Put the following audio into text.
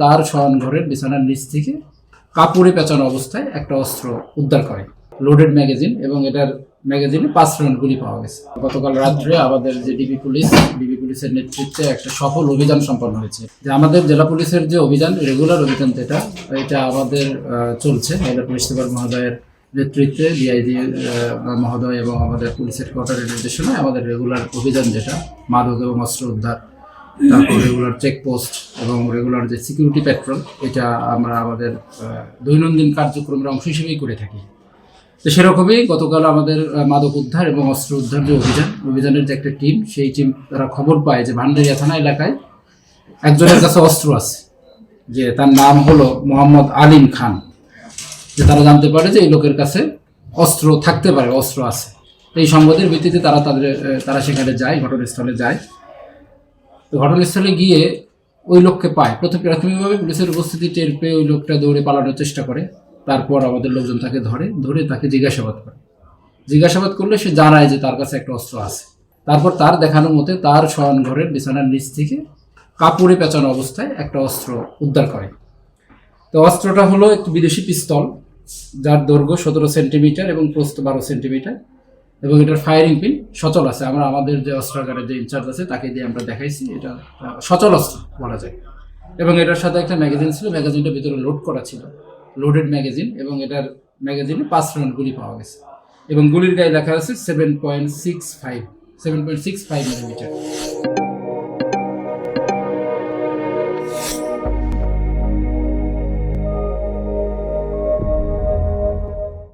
তার শয়ন ঘরের বিছানার নিচ থেকে কাপড়ে পেঁচানো অবস্থায় একটা অস্ত্র উদ্ধার করে, লোডেড ম্যাগাজিন, এবং এটার ম্যাগাজিনে 5 রাউন্ড গুলি পাওয়া গেছে। গতকাল রাত্রে আমাদের যে ডিবি পুলিশের নেতৃত্বে একটা সফল অভিযান সম্পন্ন হয়েছে। যে আমাদের জেলা পুলিশের যে অভিযান, রেগুলার অভিযান এটা আমাদের চলছে আমাদের পুলিশ সুপার মহোদয়ের নেতৃত্বে, ডিআইজি মহোদয় এবং আমাদের পুলিশের কোয়ার্টারের নির্দেশনায় আমাদের রেগুলার অভিযান, যেটা মাদক এবং অস্ত্র উদ্ধার, তারপর রেগুলার চেকপোস্ট এবং রেগুলার যে সিকিউরিটি পেট্রোল, এটা আমরা আমাদের দৈনন্দিন কার্যক্রমের অংশ হিসেবেই করে থাকি। তো সেরকমই গতকাল আমাদের মাদক উদ্ধার এবং অস্ত্র উদ্ধার যে অভিযানের যে একটা টিম, সেই টিম তারা খবর পায় যে ভান্ডারিয়া থানা এলাকায় একজনের কাছে অস্ত্র আছে, যে তার নাম হলো মোহাম্মদ আলিম খান। যে তারা জানতে পারে যে এই লোকের কাছে অস্ত্র থাকতে পারে, অস্ত্র আছে। এই সংবাদের ভিত্তিতে তারা সেখানে যায়, ঘটনাস্থলে যায়। তো ঘটনাস্থলে গিয়ে ওই লোককে পায়। প্রাথমিকভাবে পুলিশের উপস্থিতি টের পেয়ে ওই লোকটা দৌড়ে পালানোর চেষ্টা করে। তারপর আমাদের লোকজন তাকে ধরে তাকে জিজ্ঞাসাবাদ করলে সে জানায় যে তার কাছে একটা অস্ত্র আছে। তারপর তার দেখানো মতে তার শয়ন ঘরের বিছানার নিচ থেকে কাপড়ে পেঁচানো অবস্থায় একটা অস্ত্র উদ্ধার করে। তো অস্ত্রটা হলো একটি বিদেশি পিস্তল, যার দৈর্ঘ্য 17 সেন্টিমিটার এবং প্রস্থ 12 সেন্টিমিটার, এবং এটার ফায়ারিং পিন সচল আছে। আমাদের যে অস্ত্রাগারের যে ইনচার্জ আছে তাকে দিয়ে আমরা দেখাইছি, এটা সচল অস্ত্র বলা যায়। এবং এটার সাথে একটা ম্যাগাজিন ছিল, ম্যাগাজিনটা ভিতরে লোড করা ছিল, লোডেড ম্যাগাজিন, এবং এটার ম্যাগাজিনে 5 রাউন্ড গুলি পাওয়া গেছে। এবং গুলির গায়ে লেখা আছে 7.65 মিলিমিটার।